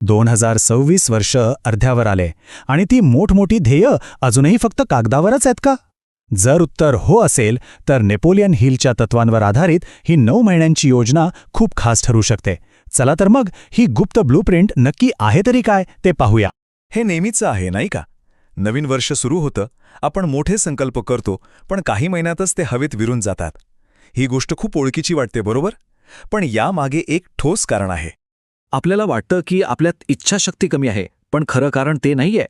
2026 वर्ष अर्ध्यावर आले आणि ती मोठमोठी ध्येय अजूनही फक्त कागदावरच आहेत का? जर उत्तर हो असेल तर नेपोलियन हिलच्या तत्वांवर आधारित ही 9 महिन्यांची योजना खूप खास ठरू शकते. चला तर मग ही गुप्त ब्लूप्रिंट नक्की आहे तरी काय ते पाहूया. हे नेहमीचं आहे नाही का? नवीन वर्ष सुरू होतं, आपण मोठे संकल्प करतो, पण काही महिन्यातच ते हवेत विरून जातात. ही गोष्ट खूप ओळखीची वाटते, बरोबर? पण यामागे एक ठोस कारण आहे. आपल्याला वाटतं की आपल्यात इच्छाशक्ती कमी आहे, पण खरं कारण ते नाहीये.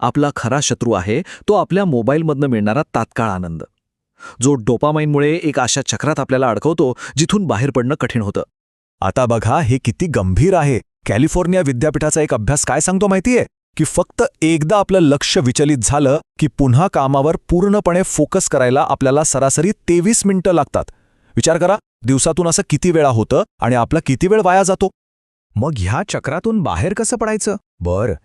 आपला खरा शत्रू आहे तो आपल्या मोबाईलमधनं मिळणारा तात्काळ आनंद, जो डोपामाइनमुळे एक अशा चक्रात आपल्याला अडकवतो जिथून बाहेर पडणं कठीण होतं. आता बघा, हे किती गंभीर आहे. कॅलिफोर्निया विद्यापीठाचा एक अभ्यास काय सांगतो माहितीये? की फक्त एकदा आपलं लक्ष विचलित झालं की पुन्हा कामावर पूर्णपणे फोकस करायला आपल्याला सरासरी 23 मिनिटं लागतात. विचार करा, दिवसातून असं किती वेळा होतं आणि आपला किती वेळ वाया जातो. मग ह्या चक्रातून बाहेर कसं पडायचं?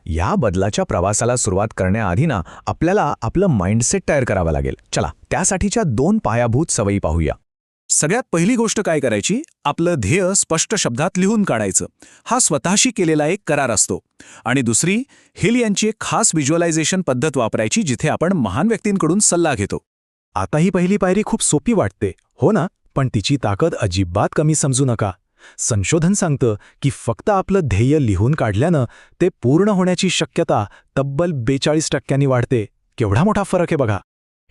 या बदलाच्या प्रवासाला सुरुवात करण्याआधी आपल्याला आपलं माइंडसेट तयार करावं लागेल. चला, त्यासाठीच्या 2 पायाभूत सवयी पाहूया. सगळ्यात पहिली गोष्ट काय करायची? आपलं ध्येय स्पष्ट शब्दात लिहून काढायचं. हा स्वतःशी केलेला एक करार असतो. आणि दुसरी, हिल यांची एक खास व्हिज्युअलायझेशन पद्धत वापरायची जिथे आपण महान व्यक्तींकडून सल्ला घेतो. आता ही पहिली पायरी खूप सोपी वाटते, हो ना? पण तिची ताकद अजिबात कमी समजू नका. संशोधन सांगतं की फक्त आपलं ध्येय लिहून काढल्यानं ते पूर्ण होण्याची शक्यता तब्बल 42% वाढते. केवढा मोठा फरक आहे बघा.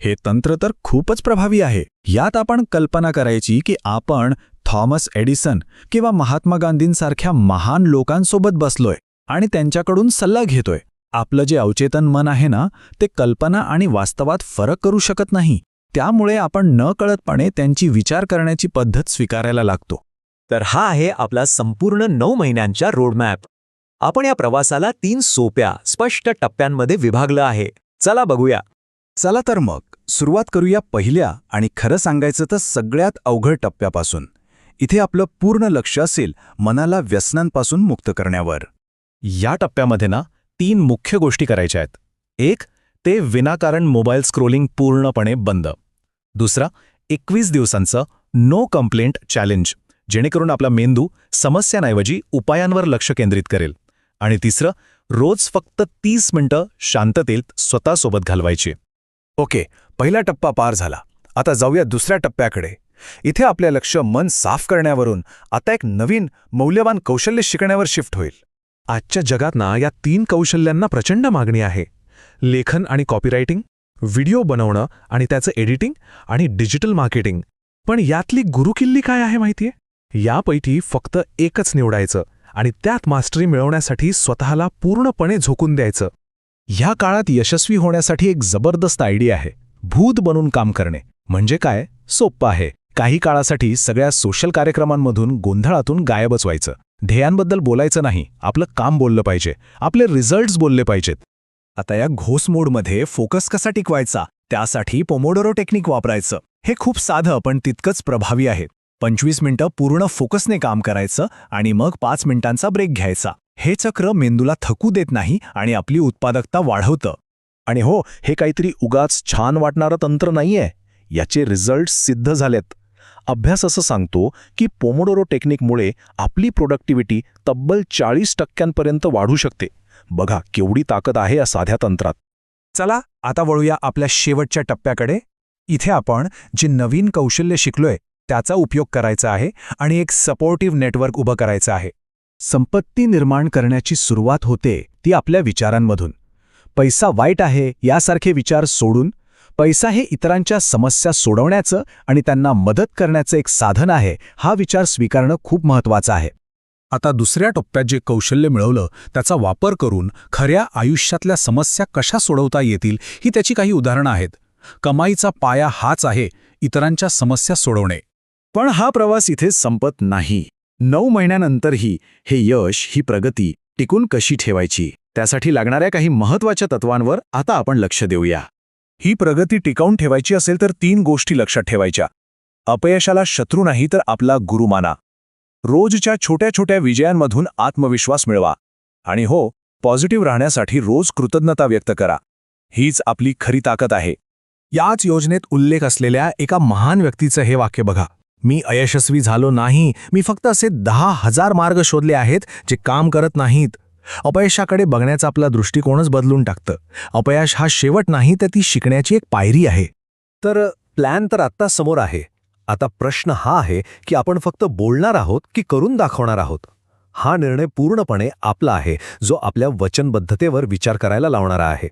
हे तंत्र तर खूपच प्रभावी आहे. यात आपण कल्पना करायची की आपण थॉमस एडिसन किंवा महात्मा गांधींसारख्या महान लोकांसोबत बसलोय आणि त्यांच्याकडून सल्ला घेतोय. आपलं जे अवचेतन मन आहे ना, ते कल्पना आणि वास्तवात फरक करू शकत नाही. त्यामुळे आपण नकळतपणे त्यांची विचार करण्याची पद्धत स्वीकारायला लागतो. तर हा आहे आपला संपूर्ण 9 महिन्यांचा रोडमॅप. आपण या प्रवासाला 3 सोप्या, स्पष्ट टप्प्यांमध्ये विभागलं आहे. चला बघूया. चला तर मग सुरुवात करूया पहिल्या आणि खरं सांगायचं तर सगळ्यात अवघड टप्प्यापासून. इथे आपलं पूर्ण लक्ष असेल मनाला व्यसनांपासून मुक्त करण्यावर. या टप्प्यामध्ये 3 मुख्य गोष्टी करायच्या आहेत. 1, ते विनाकारण मोबाईल स्क्रोलिंग पूर्णपणे बंद. दुसरा, 21 दिवसांचं नो कंप्लेंट चॅलेंज, जेणेकरून आपला मेंदू समस्यांऐवजी उपायांवर लक्ष केंद्रित करेल. आणि तिसरं, रोज फक्त 30 मिनिटं शांततेत स्वतःसोबत घालवायची. ओके, पहिला टप्पा पार झाला. आता जाऊया दुसऱ्या टप्प्याकडे. इथे आपल्या लक्ष मन साफ करण्यावरून आता एक नवीन मौल्यवान कौशल्य शिकण्यावर शिफ्ट होईल. आजच्या जगात या 3 कौशल्यांना प्रचंड मागणी आहे. लेखन आणि कॉपीरायटिंग, व्हिडिओ बनवणं आणि त्याचं एडिटिंग, आणि डिजिटल मार्केटिंग. पण यातली गुरुकिल्ली काय आहे माहितीये? यापैकी फक्त एकच निवडायचं आणि त्यात मास्टरी मिळवण्यासाठी स्वतःला पूर्णपणे झोकून द्यायचं. ह्या काळात यशस्वी होण्यासाठी एक जबरदस्त आयडिया आहे. भूत बनून काम करणे. म्हणजे काय? सोप्पं आहे. काही काळासाठी सगळ्या सोशल कार्यक्रमांमधून, गोंधळातून गायबच व्हायचं. ध्येयांबद्दल बोलायचं नाही, आपलं काम बोललं पाहिजे, आपले रिझल्ट्स बोलले पाहिजेत. आता या घोस मोडमध्ये फोकस कसा टिकवायचा? त्यासाठी पोमोडोरो टेक्निक वापरायचं. हे खूप साधं पण तितकंच प्रभावी आहे. 25 मिनिटं पूर्ण फोकसने काम करायचं आणि मग 5 मिनिटांचा ब्रेक घ्यायचा. हे चक्र मेंदूला थकू देत नाही आणि आपली उत्पादकता वाढवतं. आणि हो, हे काहीतरी उगाच छान वाटणारं तंत्र नाहीये. याचे रिझल्ट्स सिद्ध झालेत. अभ्यास असं सांगतो की पोमोडोरो टेक्निकमुळे आपली प्रोडक्टिव्हिटी तब्बल 40% वाढू शकते. बघा केवढी ताकद आहे या साध्या तंत्रात. चला आता वळूया आपल्या शेवटच्या टप्प्याकडे. इथे आपण जे नवीन कौशल्य शिकलोय त्याचा उपयोग करायचा आहे आणि एक सपोर्टिव्ह नेटवर्क उभं करायचं आहे. संपत्ती निर्माण करण्याची सुरुवात होते ती आपल्या विचारांमधून. पैसा वाईट आहे यासारखे विचार सोडून, पैसा हे इतरांच्या समस्या सोडवण्याचं आणि त्यांना मदत करण्याचं एक साधन आहे, हा विचार स्वीकारणं खूप महत्त्वाचं आहे. आता दुसऱ्या टप्प्यात जे कौशल्य मिळवलं त्याचा वापर करून खऱ्या आयुष्यातल्या समस्या कशा सोडवता येतील ही त्याची काही उदाहरणं आहेत. कमाईचा पाया हाच आहे, इतरांच्या समस्या सोडवणे. पण हा प्रवास इथे संपत नाही. 9 महिन्यानंतरही हे यश, ही प्रगती टिकून कशी ठेवायची, त्यासाठी लागणाऱ्या काही महत्त्वाच्या तत्वांवर आता आपण लक्ष देऊया. ही प्रगती टिकावून ठेवायची असेल तर 3 गोष्टी लक्षात ठेवायच्या. अपयशाला शत्रू नाही तर आपला गुरु माना. रोजच्या छोट्या छोट्या विजयांमधून आत्मविश्वास मिळवा. आणि हो, पॉझिटिव्ह राहण्यासाठी रोज कृतज्ञता व्यक्त करा. हीच आपली खरी ताकद आहे. याच योजनेत उल्लेख असलेल्या एका महान व्यक्तीचं हे वाक्य बघा. मी अयशस्वी झालो नाही, मी फक्त असे 10,000 मार्ग शोधले आहेत जे काम करत नाहीत. अपयशाकडे बघण्याचा आपला दृष्टिकोनच बदलून टाकतं. अपयश हा शेवट नाही, तर ती शिकण्याची एक पायरी आहे. तर प्लॅन तर आत्ता समोर आहे. आता प्रश्न हा आहे की आपण फक्त बोलणार आहोत की करून दाखवणार आहोत. हा निर्णय पूर्णपणे आपला आहे, जो आपल्या वचनबद्धतेवर विचार करायला लावणारा आहे.